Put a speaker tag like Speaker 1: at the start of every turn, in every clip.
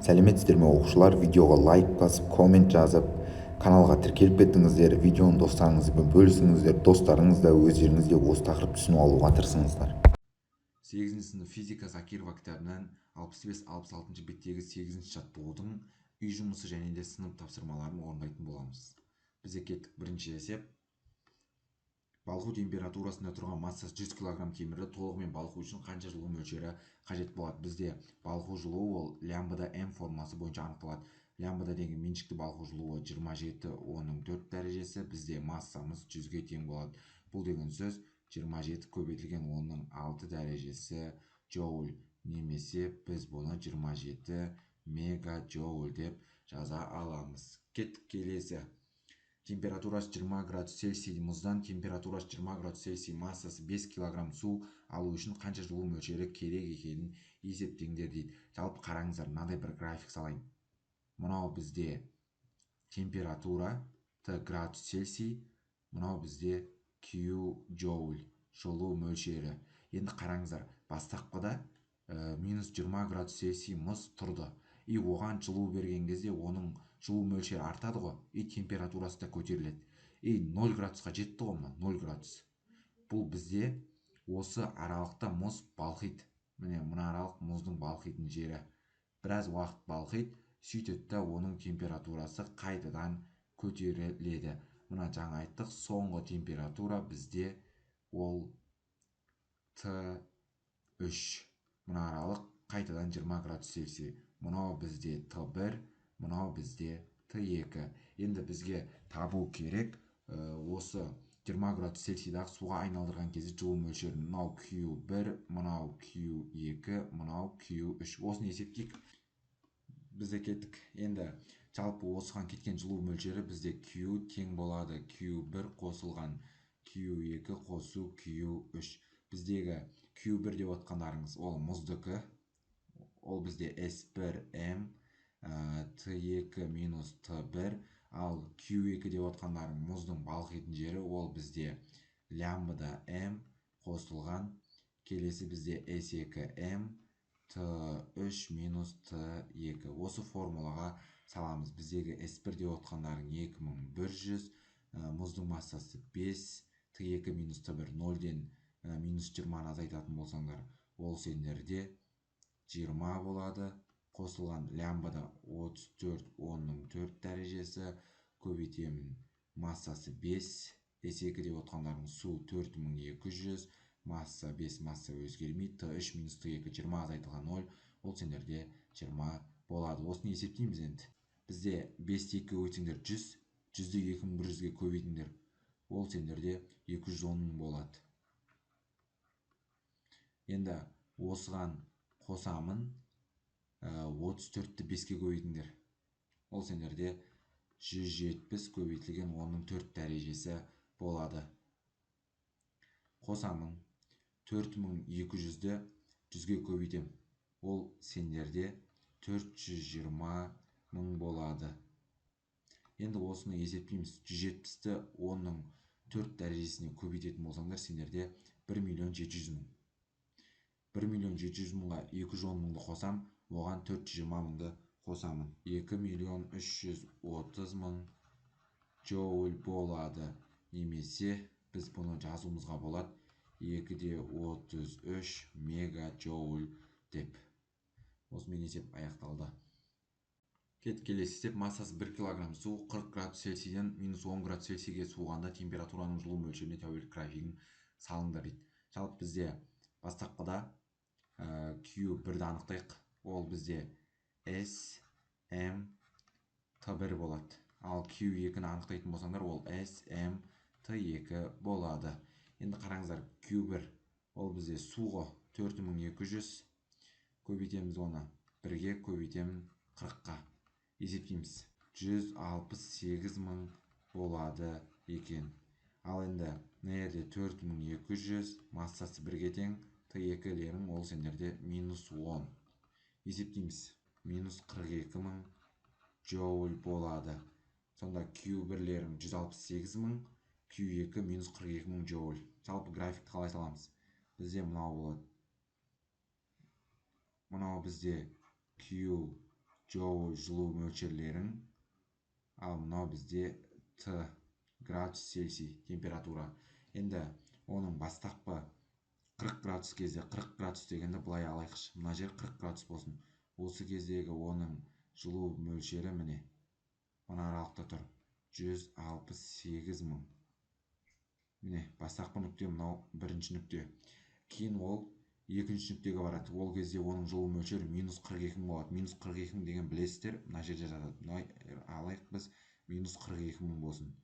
Speaker 1: Сәлеметсіздер ме оқушылар? Видеоға лайк басып, коммент жазып, каналға тіркеліп кеттіңіздер. Видеоны достарыңызбен бөлісіңіздер. Достарыңыз да өздеріңіз де осы тақырыпты түсініп алуға тырысыңыздар.
Speaker 2: 8 сынып физика Закирова кітабынан 65-66 беттегі 8-ші жаттығудың үй жұмысы және де сынып тапсырмаларын орындайтын боламыз. Бізде кеттік. Бірінші есеп. Балқу температурасында тұрған массасы 100 кг темірді толығымен балқу үшін қанша жылу мөлшері қажет болады? Бізде балқу жылуы ол лямбда М формуласы бойынша анықталады. Лямбда деген меншікті балқу жылуы 27,4 дәрежесі. Бізде массамыз 100-ге тең болады. Бұл деген сөз 27 көбейтілген 6 дәрежесі джоуль, немесе біз бұны 27 мегаджоуль деп жаза аламыз. Кеттік келесі. Температурасы 20 градус Цельсий мұздан температурасы 20 градус Цельсий массасы 5 кг су алу үшін қанша жылу мөлшері керек екенін есептеңдер дейді. Жалпы қараңыздар, мынандай бір график салайын. Мынау бізде температура Т градус Цельсий, мынау бізде Q джоуль жылу мөлшері. Енді қараңыздар, бастапқыда минус 20 градус Цельсий мұз тұрды. И оған жылу берген кезде оның жылу мөлшері артады ғой, и температурасы да көтеріледі. И 0 градусқа жетті ғой, 0 градус. Бұл бізде осы аралықта мұз балқиды. Міне мына аралық мұздың балқитын жері. Біраз уақыт балқиды, сөйтеді да оның температурасы қайтадан көтеріледі. Мына жаңа айттық, соңғы температура бізде ол Т3. Мына аралық қайтадан 20 градус Цельсий. Мынау бізде Т1, мынау бізде Т2. Енді бізге табу керек осы 20 градус Цельсийдағы суға айналдырған кезде жылу мөлшерін. Мынау Q1, мынау Q2, мынау Q3. Осыны есептейік. Бізде кеттік. Енді жалпы осыған кеткен жылу мөлшері бізде Q тең болады Q1 қосылған Q2 қосу Q3. Біздегі Q1 деп отқандарыңыз ол мұздікі. Ол бізде S1M Т2 минус Т1. Ал Q2 деп отқандарың мұздың балқитын жері, ол бізде лямбда М қосылған. Келесі бізде S2M Т3 минус Т2. Осы формулаға саламыз. Біздегі S1 деп отқандарың 2100, мұздың массасы 5, Т2 минус Т1 0-ден минус 20 азайтатын болсаңдар, ол сендерде 20 болады. Қосылған лямбда 34,4 дәрежесі, көбейтемін, массасы 5, S2 деп отқандарың су 4200, масса 5, масса өзгермейді. Т3 минус Т2 20 азайтылған 0, ол сендерде 20 болады. Осыны есептейміз енді. Бізде 5-ті 2 өтсеңдер 100, 100-ді 2100-ге көбейтіңдер, ол сендерде 210 болады. Енді осыған қосамын, 34-ті 5-ке көбейтіңдер, ол сендерде 170 көбейтілген 4 дәрежесі болады. Қосамын, 4200-ді 100-ге көбейтем, ол сендерде 420 мың болады. Енді осыны есептейміз. 170-ті 4 дәрежесіне көбейтетін болсаңдар, сендерде 1.700.000. 1.700.000 мыңға 210 мыңды қосам, оған 420 мыңды қосамын. 2.330.000 джоуль болады. Немесе біз бұны жазуымызға болады 2.33 мегаджоуль деп. Осымен есеп аяқталды. Келесі есеп. Массасы 1 кг су 40 градус Цельсийден минус 10 градус Цельсийге суығанда температураның жылу мөлшеріне тәуелділік графигін салыңдар дейді. Жалпы бізде бастапқыда Q1-ді анықтайық. Ол бізде SM Т1 болады. Ал Q2-ні анықтайтын болсаңдар, ол SM Т2 болады. Енді қараңыздар, Q1 ол бізде суғы 4200, көбейтеміз оны 1-ге, көбейтемін 40-қа. Есептейміз. 168 мың болады екен. Ал енді нерде 4200, массасы 1-ге тең, Т2-лерің ол сендерде минус 10. Есептейміз. Минус 42 мың джоуль болады. Сонда Q1-лерің 168 мың, Q2 минус 42 мың джоуль. Жалпы графикті қалай саламыз? Бізде мынау болады. Мынау бізде Q джоуль жылу мөлшерлерін, ал мынау бізде Т градус Цельсий температура. Енді оның бастапқы 40 градус кезде 40 градус дегенді былай алайықшы. Мына жер 40 градус болсын. Осы кездегі оның жылу мөлшері міне мына аралықта тұр. 168 мың. Міне бастапқы нүкте мынау бірінші нүкте. Кейін ол екінші нүктеге барады. Ол кезде оның жылу мөлшері минус 42 мың болады. Минус 42 мың деген білесіздер, мына жерде жатады. Алайық біз минус 42 мың болсын.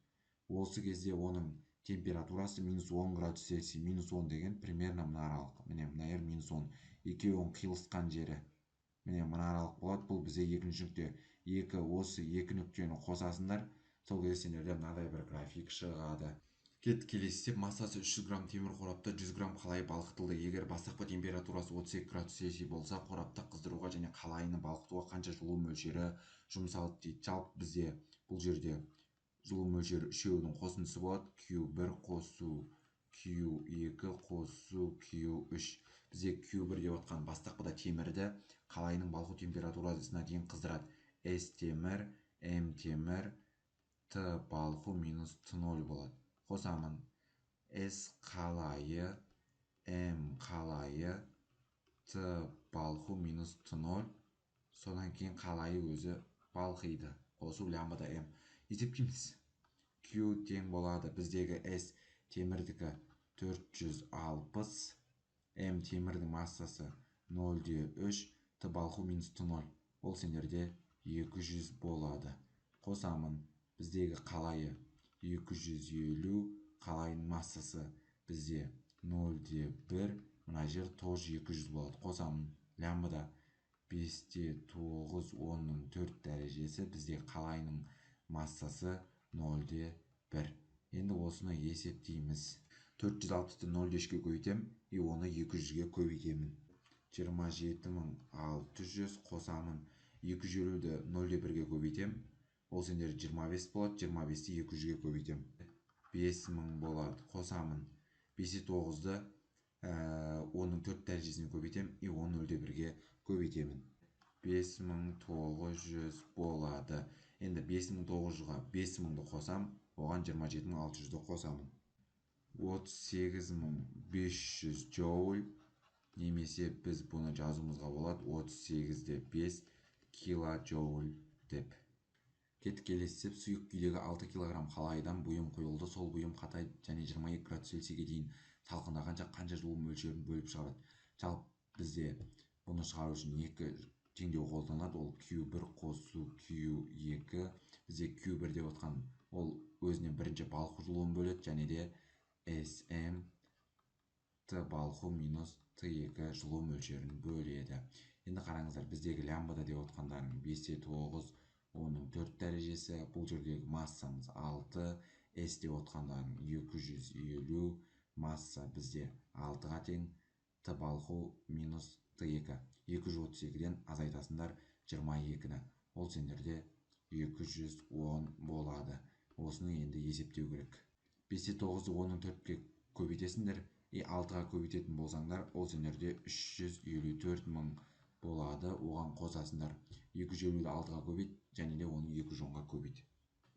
Speaker 2: Осы кезде оның температурасы минус 10 градус Цельсий. Минус 10 деген примерно мына аралық. Міне мына жер минус 10. Екеуінің қиылысқан жері міне мына аралық болады. Бұл бізде екінші нүкте. Осы екі нүктені қосасыңдар. Сол кезде сендерде мынадай бір график шығады. Келесі степ, массасы 300 грамм темір қорапта 100 грамм қалайы балқытылды. Егер бастапқы температурасы 32 градус Цельсий болса, қорапта қыздыруға және қалайыны балқытуға қанша жылу мөлшері жұмсалды дейді. Жалпы бізде бұл жерде жылу мөлшері үшеуінің қосындысы болады. Q1 қосу Q2 қосу Q3. Бізде Q1 деп отқан бастапқыда темірді қалайының балқу температурасына дейін қыздырады. S темір, M темір, Т балқу минус Т0 болады. Қосамын. S қалайы, M қалайы, Т балқу минус Т0. Содан кейін қалайы өзі балқиды. Қосу лямбда М. Есептейміз. Q тең болады. Біздегі S темірдікі 460, М темірдің массасы 0,3, Т балқу минус Т0. Ол сендерде 200 болады. Қосамын. Біздегі қалайы 250, қалайының массасы бізде 0,1, мына жер тоже 200 болады. Қосамын. Лямбда 5-те 9, 10-ның 4 дәрежесі, бізде қалайының массасы 0,1. Енді осыны есептейміз. 460-ты 0,5-ге көбейтем, и оны 200-ге көбейтемін. 27600 қосамын. 250-ді 0,1-ге көбейтем. Ол сендер 25 болады. 25-ті 200-ге көбейтем. 5000 болады. Қосамын. 5-те 9-ды 10-ның 4 дәрежесіне көбейтем, и оны 0,1-ге көбейтемін. 5900 болады. Енді 5900-ға 5000-ді қосам, оған 27600-ді қосамын. 38500 джоуль, немесе біз бұны жазуымызға болады 38-де 5 килоджоуль деп. Келесі степ, сұйық күйдегі 6 килограмм қалайыдан бұйым құйылды. Сол бұйым қатайып және 22 градус Цельсийге дейін салқындағанша қанша жылу мөлшерін бөліп шығарады. Жалпы бізде бұны шығару үшін екі теңдеу қолданылады. Ол Q1 қосу Q2. Бізде Q1 деп отқан ол өзіне бірінші балқу жылуын бөледі, және де SM Т балқу минус Т2 жылу мөлшерін бөледі. Енді қараңыздар, біздегі лямбда деп отқандардың 5-те 9, оның 4 дәрежесі, бұл жердегі массамыз 6, S деп отқандардың 250, масса бізде 6-ға тең, Т балқу минус Т2. 232-ден азайтасындар 22-ні. Ол сендерде 210 болады. Осыны енді есептеу керек. 5-те 9-ды 10-ның 4-ке көбейтесіңдер, и 6-ға көбейтетін болсаңдар, ол сендерде 354 мың болады. Оған қосасыңдар. 250-ді 6-ға көбейт, және де оны 210-ға көбейт.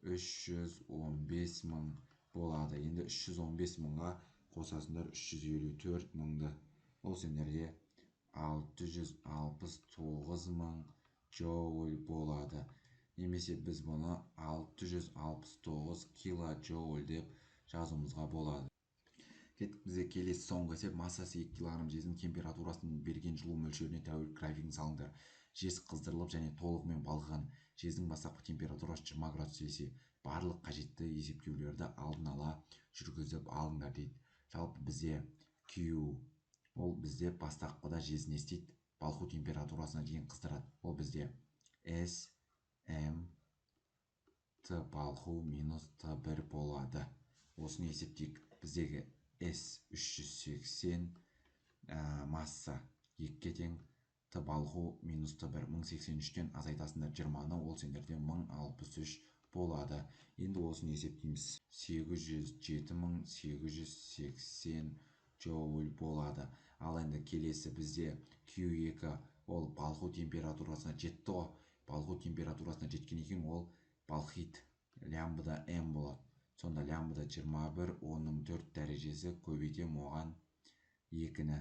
Speaker 2: 315 мың болады. Енді 315 мыңға қосасыңдар 354 мыңды. Ол сендерде 669 мың джоуль болады. Немесе біз бұны 669 килоджоуль деп жазуымызға болады. Бізде келесі соңғы степ, массасы 2 кг жездің температурасын берген жылу мөлшеріне тәуелді графигін салыңдар. Жез қыздырылып және толығымен балқыған. Жездің бастапқы температурасы 20 градус Цельсий. Барлық қажетті есептеулерді алдын ала жүргізіп алыңдар дейді. Жалпы бізде Q ол бізде бастапқыда жез не істейді? Балқу температурасына дейін қыздырады. Ол бізде S, M, Т балқу минус Т1 болады. Осыны есептейік. Біздегі S 380, масса 2-ге тең, Т балқу минус Т1. 1083-тен азайтасында 20-ны, ол сендерде 1063 болады. Енді осыны есептейміз. 807.880 джоуль болады. Ал енді келесі бізде Q2 ол балқу температурасына жетті ғой. балқу температурасына жеткеннен кейін ол балқиды. Лямбда М болады. Сонда лямбда 21, оның 4 дәрежесі көбейтем оған 2-ні.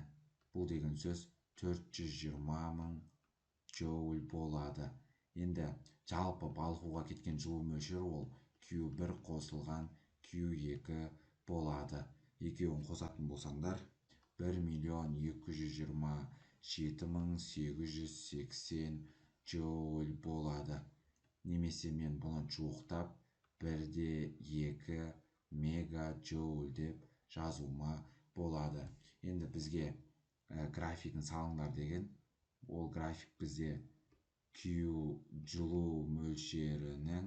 Speaker 2: Бұл деген сөз 420 мың джоуль болады. Енді жалпы балқуға кеткен жылу мөлшері ол Q1 қосылған Q2 болады. Екеуін қосатын болсаңдар 1.227.880 джоуль болады. Немесе мен бұны жуықтап 1,2 мегаджоуль деп жазуыма болады. Енді бізге графигін салыңдар деген, ол график бізде Q жылу мөлшерінің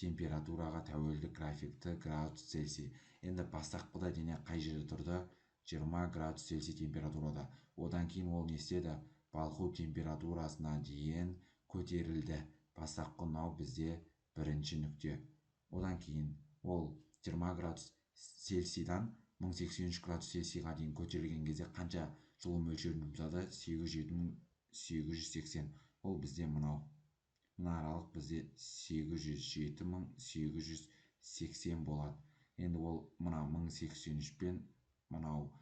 Speaker 2: температураға тәуелді графикті градус Цельсий. Енді бастапқыда дене қай жерде тұрды? 20 градус Цельсий температурада. Одан кейін ол не істеді? Балқу температурасына дейін көтерілді. Бастапқы мынау бізде бірінші нүкте. Одан кейін ол 20 градус Цельсийдан 1083 градус Цельсийға дейін көтерілген кезде қанша жылу мөлшерін жұмсады? 807.880. Ол бізде мынау. Мына аралық бізде 807.880 болады. Енді ол мына 1083 пен мынау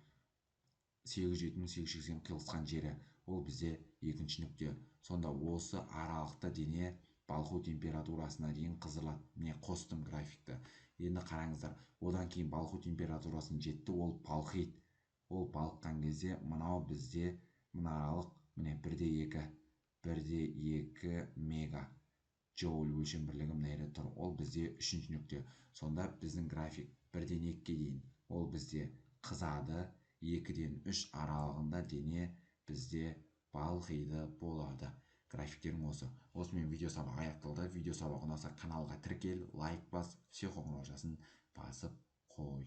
Speaker 2: 807.880 қиылысқан жері. Ол бізде екінші нүкте. Сонда осы аралықта дене балқу температурасына дейін қыздырылады. Міне қостым графикті. Енді қараңыздар. Одан кейін балқу температурасына жетті, ол балқиды. Ол балыққан кезде мынау бізде мына аралық міне 1,2 мега джоуль өлшем бірлігі мына жерде тұр. Ол бізде үшінші нүкте. Сонда біздің график 1-ден 2-ге дейін ол бізде қызады, 2-ден 3 аралығында дене бізде балқиды болады. Графиктерім осы. Осымен видео сабақ аяқталды. Видео сабақ ұнаса каналға тіркел, лайк бас, все қоңырау жасын басып қой.